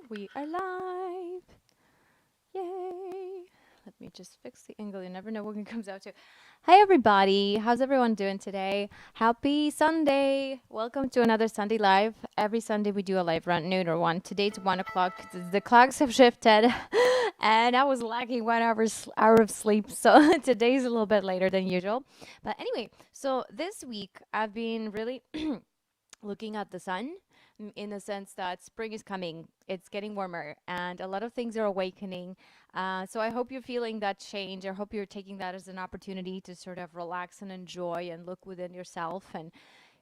We are live. Yay. Let me just fix the angle. You never know what it comes out to. Hi, everybody. How's everyone doing today? Happy Sunday. Welcome to another Sunday Live. Every Sunday we do a live around noon or 1. Today it's 1 o'clock. The clocks have shifted and I was lacking 1 hour of sleep. So today's a little bit later than usual. But anyway, so this week I've been really looking at the sun in the sense that spring is coming, it's getting warmer, and a lot of things are awakening. So I hope you're feeling that change. I hope you're taking that as an opportunity to sort of relax and enjoy and look within yourself and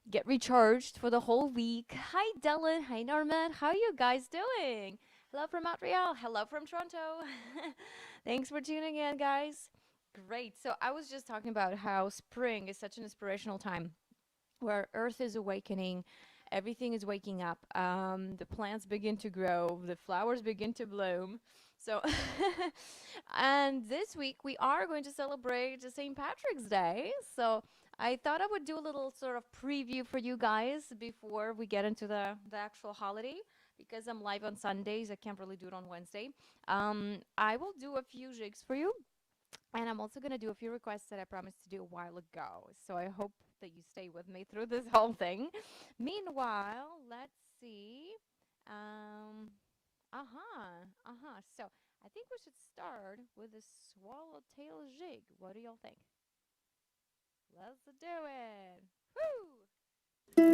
get recharged for the whole week. Hi, Dylan. Hi, Norman. How are you guys doing? Hello from Montreal. Hello from Toronto. Thanks for tuning in, guys. Great. So I was just talking about how spring is such an inspirational time where Earth is awakening, everything is waking up. The plants begin to grow, the flowers begin to bloom. So, and this week we are going to celebrate St. Patrick's Day. So, I thought I would do a little sort of preview for you guys before we get into the actual holiday. Because I'm live on Sundays, I can't really do it on Wednesday. I will do a few jigs for you, and I'm also going to do a few requests that I promised to do a while ago. So I hope that you stay with me through this whole thing. Meanwhile, let's see. Um, So I think we should start with a swallowtail jig. What do y'all think? Let's do it. Woo!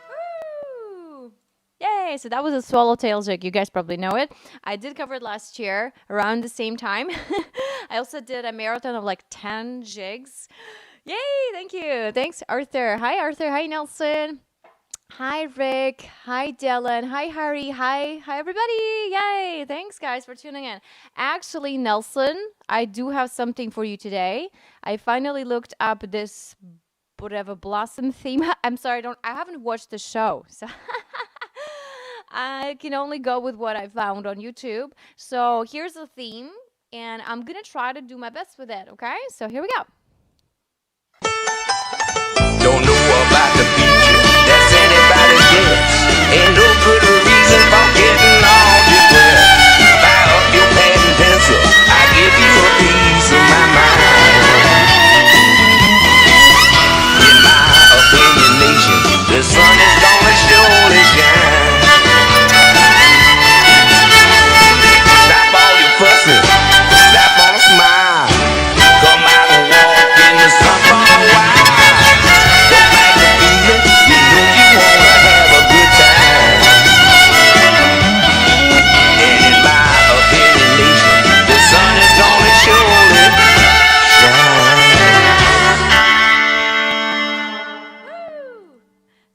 Woo! Yay! So that was a swallowtail jig. You guys probably know it. I did cover it last year around the same time. I also did a marathon of like 10 jigs. Yay! Thank you. Thanks, Arthur. Hi, Arthur. Hi, Nelson. Hi, Rick. Hi, Dylan. Hi, Harry. Hi, everybody. Yay! Thanks, guys, for tuning in. Actually, Nelson, I do have something for you today. I finally looked up this whatever blossom theme. I'm sorry, I haven't watched the show, so I can only go with what I found on YouTube. So here's the theme, and I'm gonna try to do my best with it. Okay, so here we go. Don't know about the future, that's anybody's guess. Ain't no good reason for getting all depressed. Fire up your pad and pencil, I give you a piece of my mind. In my opinion, nation, the sun is gonna surely shine. Stop all your fussing, slap on a smile. Come out and walk in the sun for a while.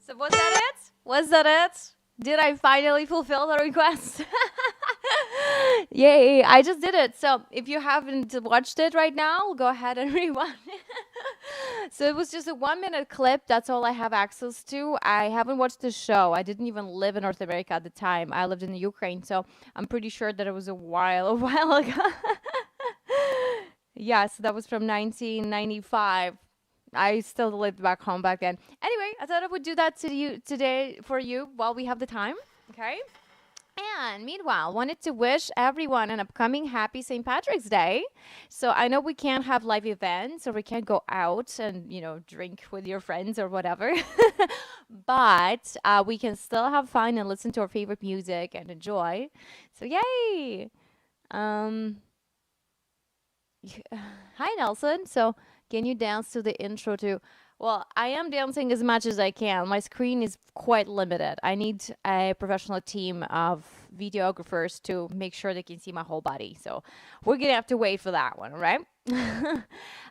So was that it? Was that it? Did I finally fulfill the request? Yay, I just did it. So if you haven't watched it right now, go ahead and rewind. So it was just a 1 minute clip. That's all I have access to. I haven't watched the show. I didn't even live in North America at the time. I lived in the Ukraine, so I'm pretty sure that it was a while ago. Yeah, so that was from 1995. I still lived back home back then. Anyway, I thought I would do that to you today for you while we have the time. Okay. And meanwhile, wanted to wish everyone an upcoming happy St. Patrick's Day. So I know we can't have live events or we can't go out and, drink with your friends or whatever. But we can still have fun and listen to our favorite music and enjoy. So yay! Hi, Nelson. So can you dance to the intro too? Well, I am dancing as much as I can. My screen is quite limited. I need a professional team of videographers to make sure they can see my whole body. So we're going to have to wait for that one, right?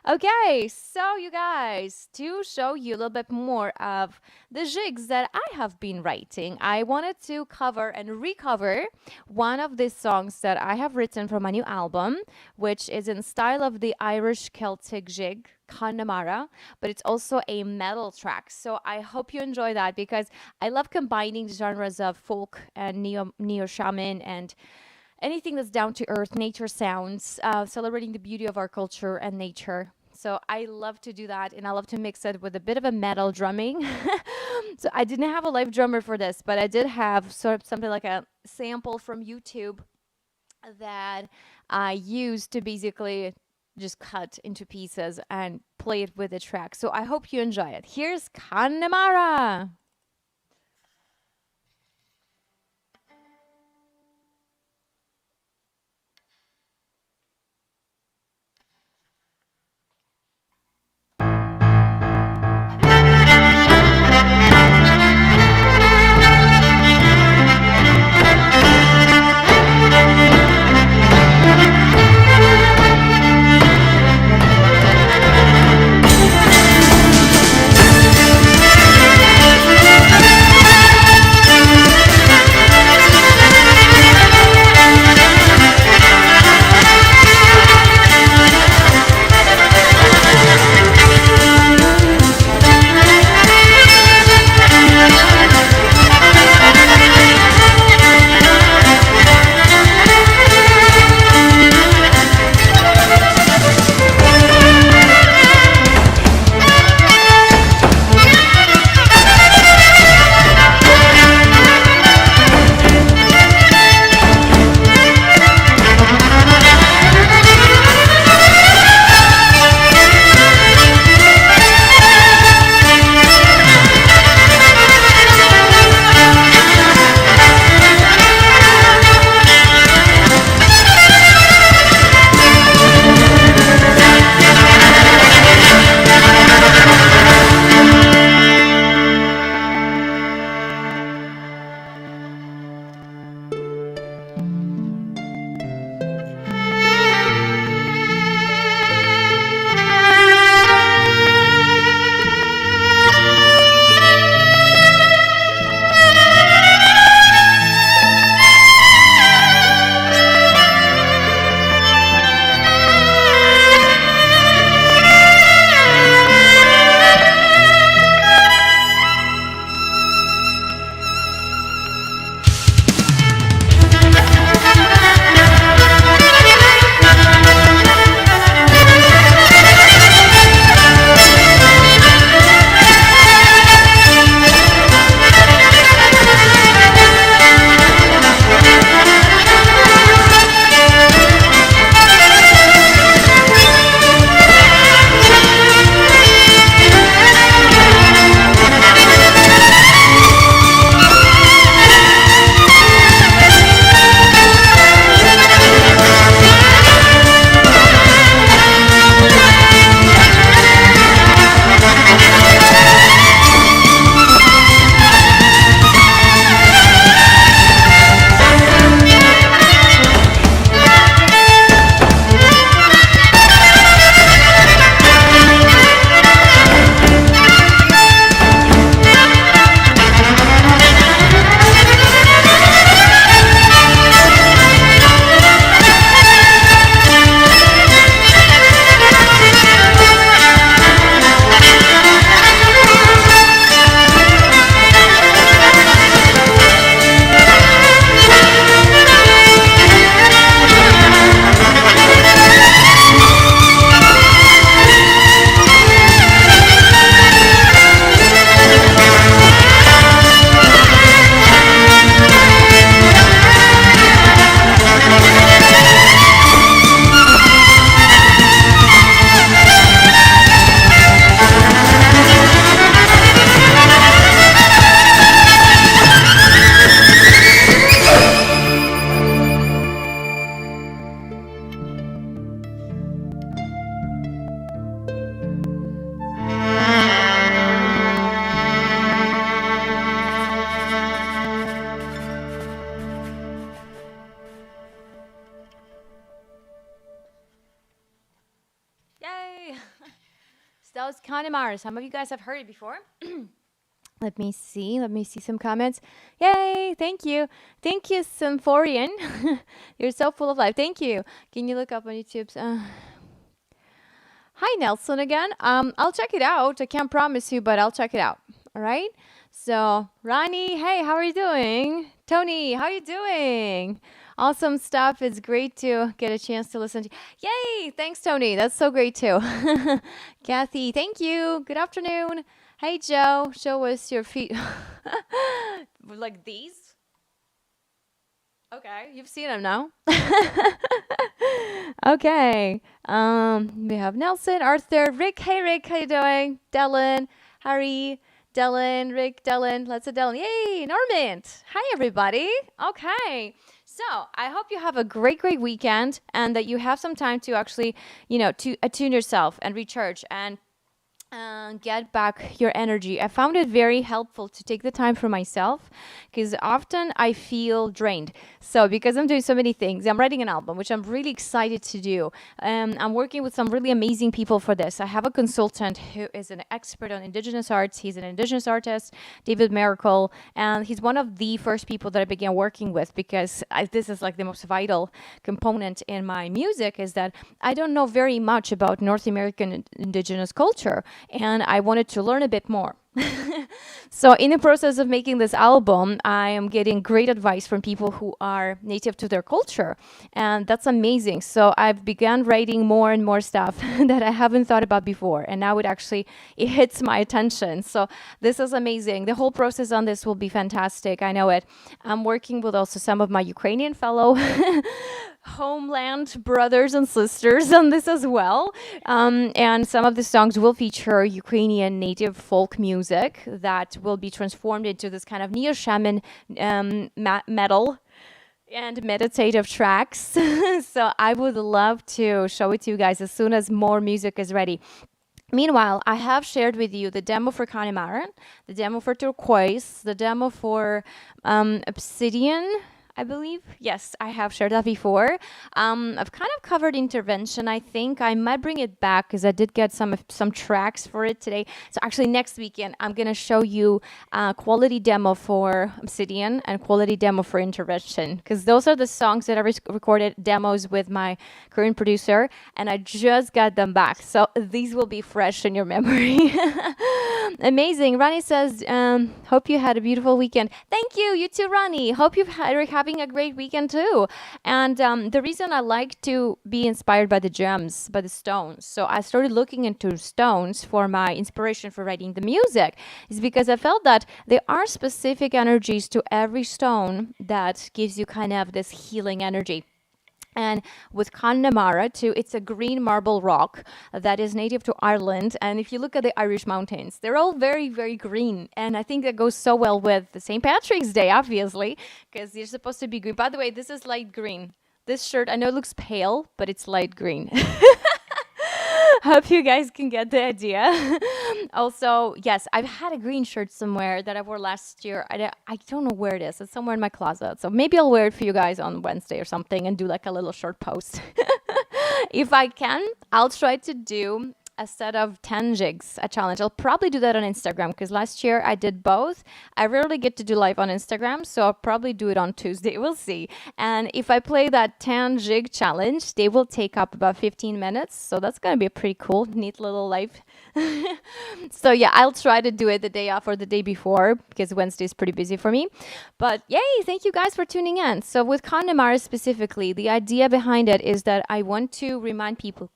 Okay, so you guys, to show you a little bit more of the jigs that I have been writing, I wanted to cover and recover one of the songs that I have written for my new album, which is in style of the Irish Celtic jig, Connemara, but it's also a metal track. So I hope you enjoy that because I love combining the genres of folk and neo-shaman and anything that's down to earth, nature sounds, celebrating the beauty of our culture and nature. So I love to do that, and I love to mix it with a bit of a metal drumming. So I didn't have a live drummer for this, but I did have sort of something like a sample from YouTube that I used to basically just cut into pieces and play it with the track. So I hope you enjoy it. Here's Connemara. So that was Connemara. Some of you guys have heard it before. Let me see. Let me see some comments. Yay! Thank you. Thank you, Symphorian. You're so full of life. Thank you. Can you look up on YouTube? Hi, Nelson again. I'll check it out. I can't promise you, but I'll check it out. All right. So, Ronnie, hey, how are you doing? Tony, how are you doing? Awesome stuff. It's great to get a chance to listen to. Yay! Thanks, Tony. That's so great too. Kathy, thank you. Good afternoon. Hey, Joe. Show us your feet. Like these? Okay, you've seen them now. Okay. We have Nelson, Arthur, Rick. Hey, Rick, how you doing? Dylan, Harry, Dylan, Rick, Dylan. Let's a Dylan. Yay, Norman. Hi, everybody. Okay. So I hope you have a great weekend and that you have some time to actually, to attune yourself and recharge and get back your energy. I found it very helpful to take the time for myself because often I feel drained. So because I'm doing so many things, I'm writing an album, which I'm really excited to do. I'm working with some really amazing people for this. I have a consultant who is an expert on Indigenous arts. He's an Indigenous artist, David Miracle, and he's one of the first people that I began working with because this is like the most vital component in my music is that I don't know very much about North American Indigenous culture. And I wanted to learn a bit more. So in the process of making this album, I am getting great advice from people who are native to their culture. And that's amazing. So I've begun writing more and more stuff that I haven't thought about before. And now it hits my attention. So this is amazing. The whole process on this will be fantastic. I know it. I'm working with also some of my Ukrainian fellow homeland brothers and sisters on this as well. And some of the songs will feature Ukrainian native folk music that will be transformed into this kind of neo-shaman metal and meditative tracks. So I would love to show it to you guys as soon as more music is ready. Meanwhile, I have shared with you the demo for Connemara, the demo for Turquoise, the demo for Obsidian, I believe. Yes, I have shared that before. I've kind of covered intervention. I think I might bring it back because I did get some tracks for it today. So actually next weekend, I'm going to show you a quality demo for Obsidian and quality demo for intervention because those are the songs that I recorded demos with my current producer and I just got them back. So these will be fresh in your memory. Amazing. Ronnie says, hope you had a beautiful weekend. Thank you. You too, Ronnie. Hope you're having a great weekend too. And the reason I like to be inspired by the gems, by the stones. So I started looking into stones for my inspiration for writing the music is because I felt that there are specific energies to every stone that gives you kind of this healing energy. And with Connemara too, it's a green marble rock that is native to Ireland. And if you look at the Irish mountains, they're all very, very green. And I think that goes so well with the St. Patrick's Day, obviously, because you're supposed to be green. By the way, this is light green. This shirt, I know it looks pale, but it's light green. Hope you guys can get the idea. Also, yes, I've had a green shirt somewhere that I wore last year. I don't know where it is. It's somewhere in my closet. So maybe I'll wear it for you guys on Wednesday or something and do like a little short post. If I can, I'll try to do a set of 10 jigs, a challenge. I'll probably do that on Instagram because last year I did both. I rarely get to do live on Instagram, so I'll probably do it on Tuesday. We'll see. And if I play that 10 jig challenge, they will take up about 15 minutes. So that's going to be a pretty cool, neat little live. So yeah, I'll try to do it the day off or the day before because Wednesday is pretty busy for me. But yay, thank you guys for tuning in. So with Connemara specifically, the idea behind it is that I want to remind people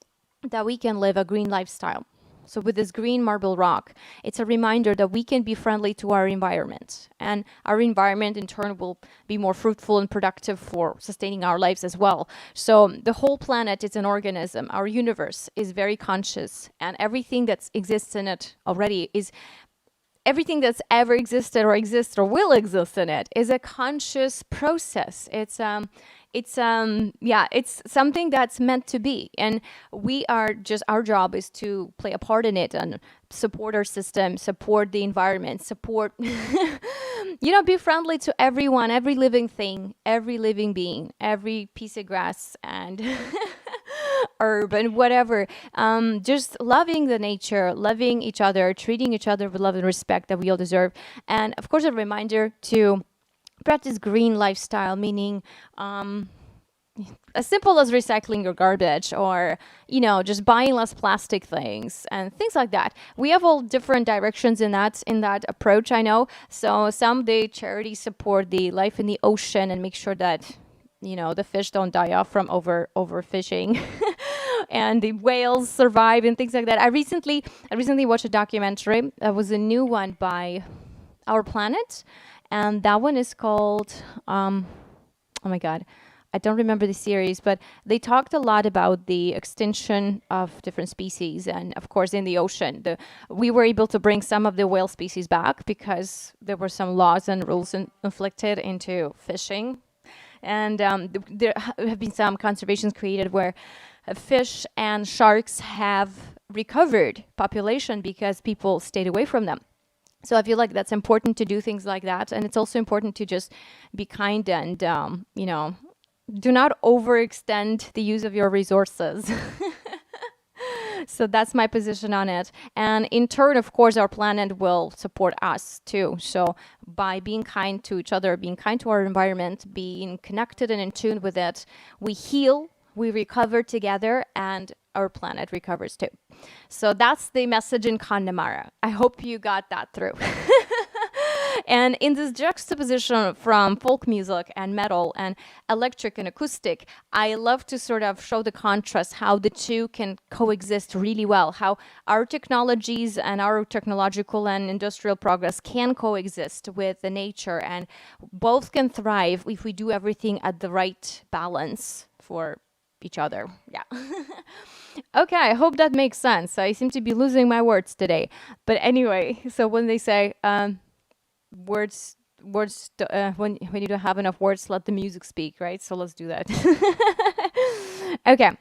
that we can live a green lifestyle. So with this green marble rock, it's a reminder that we can be friendly to our environment. And our environment in turn will be more fruitful and productive for sustaining our lives as well. So the whole planet is an organism. Our universe is very conscious. And everything that exists in it already is everything that's ever existed or exists or will exist in it is a conscious process. It's something that's meant to be. And our job is to play a part in it and support our system, support the environment, support, be friendly to everyone, every living thing, every living being, every piece of grass and herb and whatever. Just loving the nature, loving each other, treating each other with love and respect that we all deserve. And of course, a reminder to practice green lifestyle, meaning as simple as recycling your garbage, or just buying less plastic things and things like that. We have all different directions in that approach, I know. So some the charities support the life in the ocean and make sure that the fish don't die off from overfishing and the whales survive and things like that. I recently watched a documentary. It was a new one by Our Planet, and that one is called oh my god, I don't remember the series, but they talked a lot about the extinction of different species. And of course, in the ocean, we were able to bring some of the whale species back because there were some laws and rules inflicted into fishing. And there have been some conservations created where fish and sharks have recovered population because people stayed away from them. So I feel like that's important to do things like that. And it's also important to just be kind and, do not overextend the use of your resources. So that's my position on it. And in turn, of course, our planet will support us too. So by being kind to each other, being kind to our environment, being connected and in tune with it, we heal, we recover together, and our planet recovers too. So that's the message in Connemara. I hope you got that through. And in this juxtaposition from folk music and metal and electric and acoustic, I love to sort of show the contrast, how the two can coexist really well, how our technologies and our technological and industrial progress can coexist with the nature, and both can thrive if we do everything at the right balance for each other. Yeah. Okay, I hope that makes sense. I seem to be losing my words today. But anyway, so when they say words when you don't have enough words, let the music speak, right? So let's do that. Okay.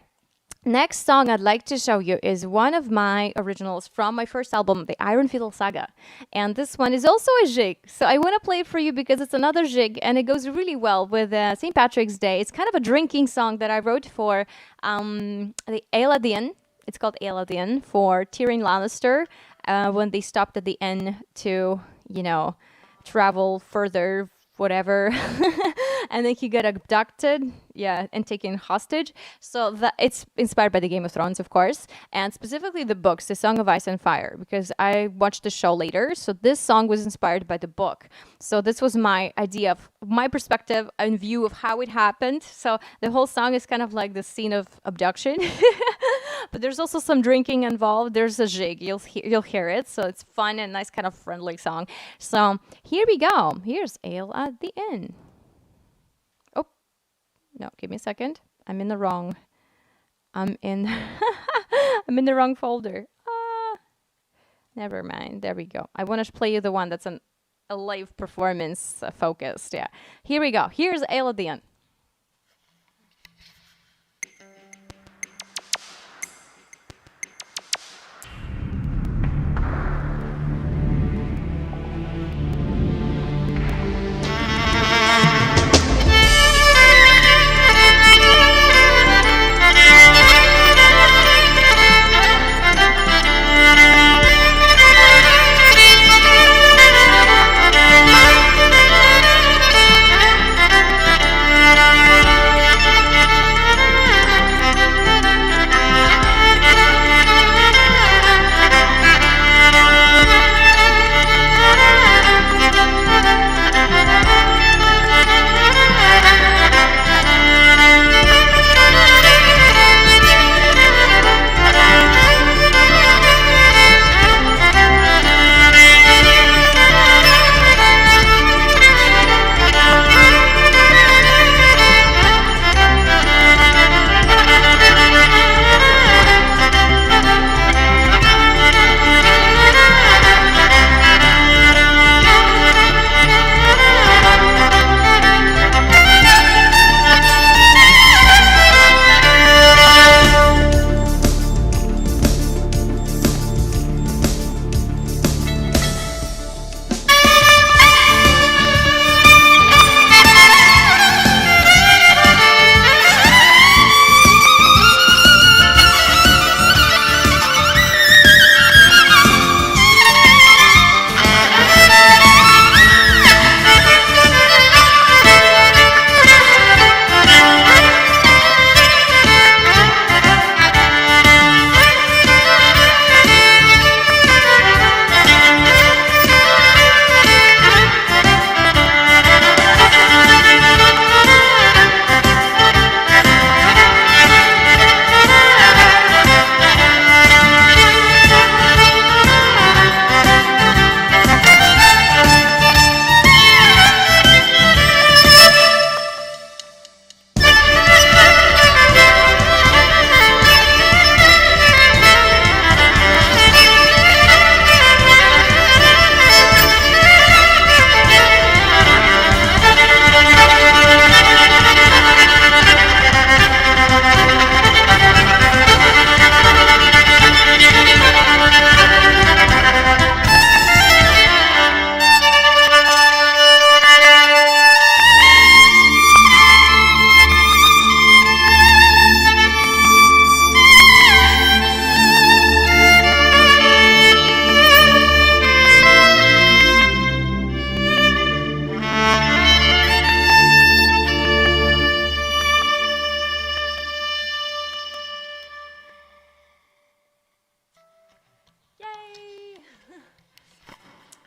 Next song I'd like to show you is one of my originals from my first album, the Iron Fiddle Saga. And this one is also a jig. So I want to play it for you because it's another jig and it goes really well with St. Patrick's Day. It's kind of a drinking song that I wrote for the ALREDAY. It's called ALREDAY for Tyrion Lannister when they stopped at the inn to, travel further, whatever. And then he got abducted, and taken hostage. So that it's inspired by the Game of Thrones, of course, and specifically the books, The Song of Ice and Fire, because I watched the show later. So this song was inspired by the book. So this was my idea of my perspective and view of how it happened. So the whole song is kind of like the scene of abduction, but there's also some drinking involved. There's a jig, you'll hear it. So it's fun and nice, kind of friendly song. So here we go. Here's Ale at the Inn. No, give me a second. I'm in the wrong folder. Never mind. There we go. I want to play you the one that's a live performance focused. Yeah. Here we go. Here's Ale at the Inn.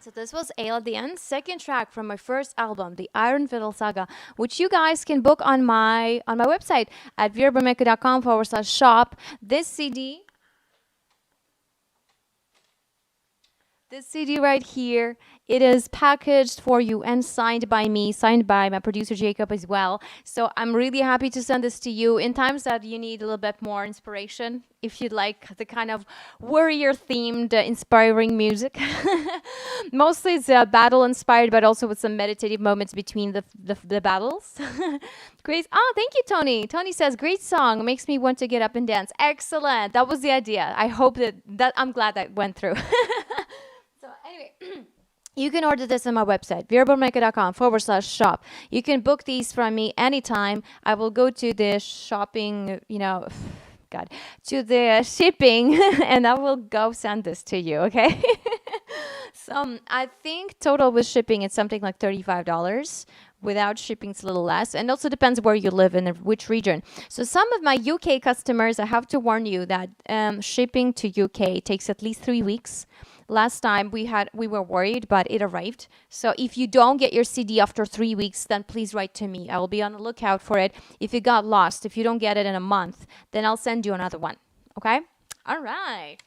So this was ALREDAY, second track from my first album, The Iron Fiddle Saga, which you guys can book on my website at verabromeka.com/shop. This CD right here, it is packaged for you and signed by me, signed by my producer Jacob as well. So I'm really happy to send this to you in times that you need a little bit more inspiration. If you'd like the kind of warrior-themed, inspiring music. Mostly it's battle-inspired, but also with some meditative moments between the battles. Great. Oh, thank you, Tony. Tony says, great song. Makes me want to get up and dance. Excellent. That was the idea. I hope that I'm glad that went through. So anyway, you can order this on my website, verabromeka.com/shop. You can book these from me anytime. I will go to the shopping, to the shipping, and I will go send this to you, okay? So I think total with shipping, it's something like $35. Without shipping, it's a little less. And also depends where you live and in which region. So some of my UK customers, I have to warn you that shipping to UK takes at least 3 weeks. Last time we were worried, but it arrived. So if you don't get your CD after 3 weeks, then please write to me. I will be on the lookout for it. If it got lost, if you don't get it in a month, then I'll send you another one. Okay? All right.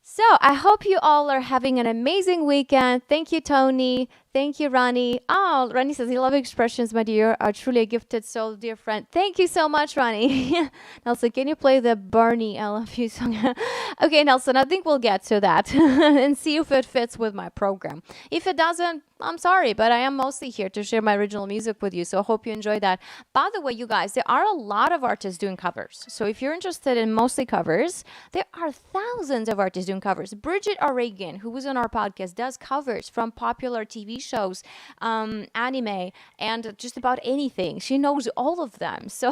So I hope you all are having an amazing weekend. Thank you, Tony. Thank you, Ronnie. Oh, Ronnie says, I love expressions, my dear. Are truly a gifted soul, dear friend. Thank you so much, Ronnie. Nelson, can you play the Barney I Love You song? Okay, Nelson, I think we'll get to that and see if it fits with my program. If it doesn't, I'm sorry, but I am mostly here to share my original music with you, so I hope you enjoy that. By the way, you guys, there are a lot of artists doing covers. So if you're interested in mostly covers, there are thousands of artists doing covers. Bridget O'Regan, who was on our podcast, does covers from popular TV shows, anime, and just about anything. She knows all of them. So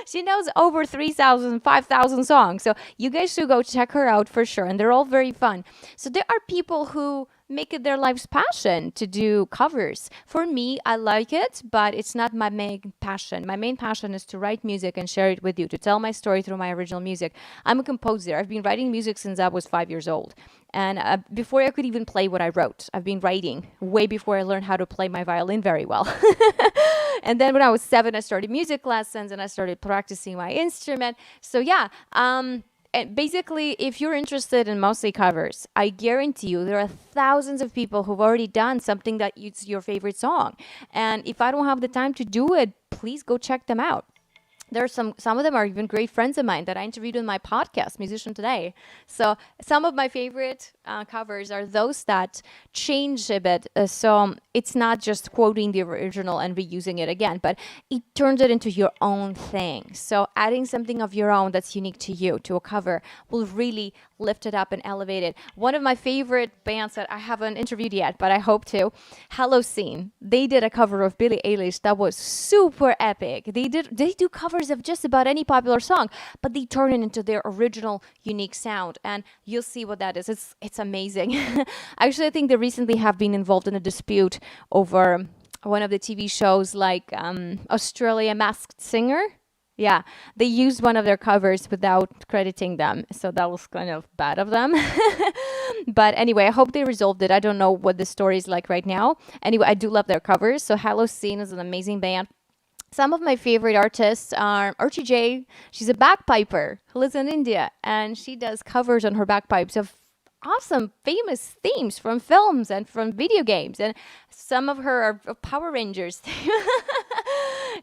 she knows over 3,000, 5,000 songs. So you guys should go check her out for sure. And they're all very fun. So there are people who make it their life's passion to do covers. For me, I like it, but it's not my main passion. My main passion is to write music and share it with you, to tell my story through my original music. I'm a composer. I've been writing music since I was 5 years old. And before I could even play what I wrote, I've been writing way before I learned how to play my violin very well. And then when I was 7, I started music lessons and I started practicing my instrument. So yeah, and basically, if you're interested in mostly covers, I guarantee you there are thousands of people who've already done something that is your favorite song. And if I don't have the time to do it, please go check them out. There are some of them are even great friends of mine that I interviewed in my podcast, Musician Today. So some of my favorite covers are those that change a bit. So it's not just quoting the original and reusing it again, but it turns it into your own thing. So adding something of your own that's unique to you to a cover will really lift it up and elevate it. One of my favorite bands that I haven't interviewed yet, but I hope to, Hello Scene. They did a cover of Billie Eilish that was super epic. They do covers of just about any popular song, but they turn it into their original unique sound, and you'll see what that is. It's amazing. Actually, I think they recently have been involved in a dispute over one of the TV shows, like Australia Masked Singer. Yeah, they used one of their covers without crediting them, so that was kind of bad of them. But anyway, I hope they resolved it. I don't know what the story is like right now. Anyway, I do love their covers. So Hello Scene is an amazing band. Some of my favorite artists are Archie J. She's a bagpiper who lives in India, and she does covers on her bagpipes of awesome, famous themes from films and from video games. And some of her are Power Rangers.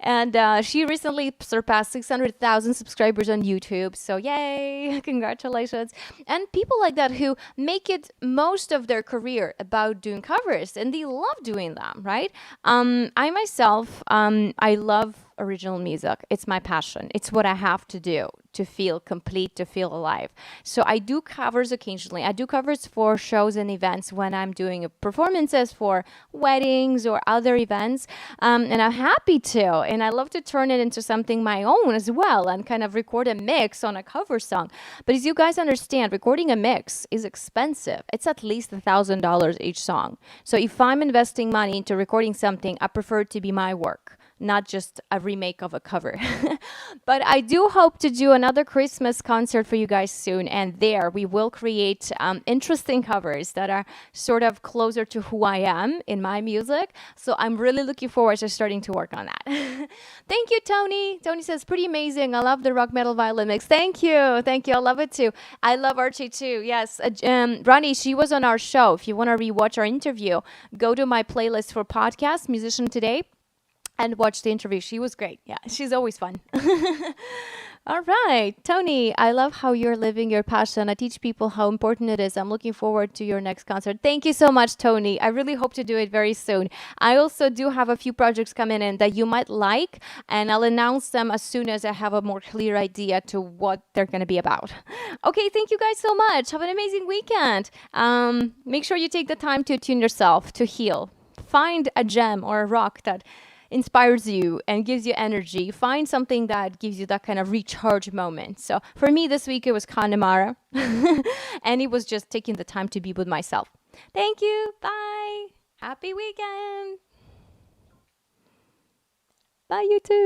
And she recently surpassed 600,000 subscribers on YouTube. So yay, congratulations. And people like that who make it most of their career about doing covers, and they love doing them, right? I myself, I love original music. It's my passion. It's what I have to do to feel complete, to feel alive. So I do covers occasionally. I do covers for shows and events when I'm doing performances for weddings or other events. And I'm happy to. And I love to turn it into something my own as well and kind of record a mix on a cover song. But as you guys understand, recording a mix is expensive. It's at least $1,000 each song. So if I'm investing money into recording something, I prefer it to be my work, not just a remake of a cover. But I do hope to do another Christmas concert for you guys soon. And there we will create interesting covers that are sort of closer to who I am in my music. So I'm really looking forward to starting to work on that. Thank you, Tony. Tony says, pretty amazing. I love the rock metal violin mix. Thank you. Thank you. I love it too. I love Archie too. Yes. Ronnie, she was on our show. If you want to rewatch our interview, go to my playlist for podcast, Musician Today, and watch the interview. She was great. Yeah, she's always fun. All right, Tony, I love how you're living your passion. I teach people how important it is. I'm looking forward to your next concert. Thank you so much, Tony. I really hope to do it very soon. I also do have a few projects coming in that you might like, and I'll announce them as soon as I have a more clear idea to what they're going to be about. Okay, thank you guys so much. Have an amazing weekend. Make sure you take the time to attune yourself, to heal. Find a gem or a rock that inspires you and gives you energy. Find something that gives you that kind of recharge moment. So for me this week, it was Connemara. And it was just taking the time to be with myself. Thank you. Bye. Happy weekend. Bye, you too.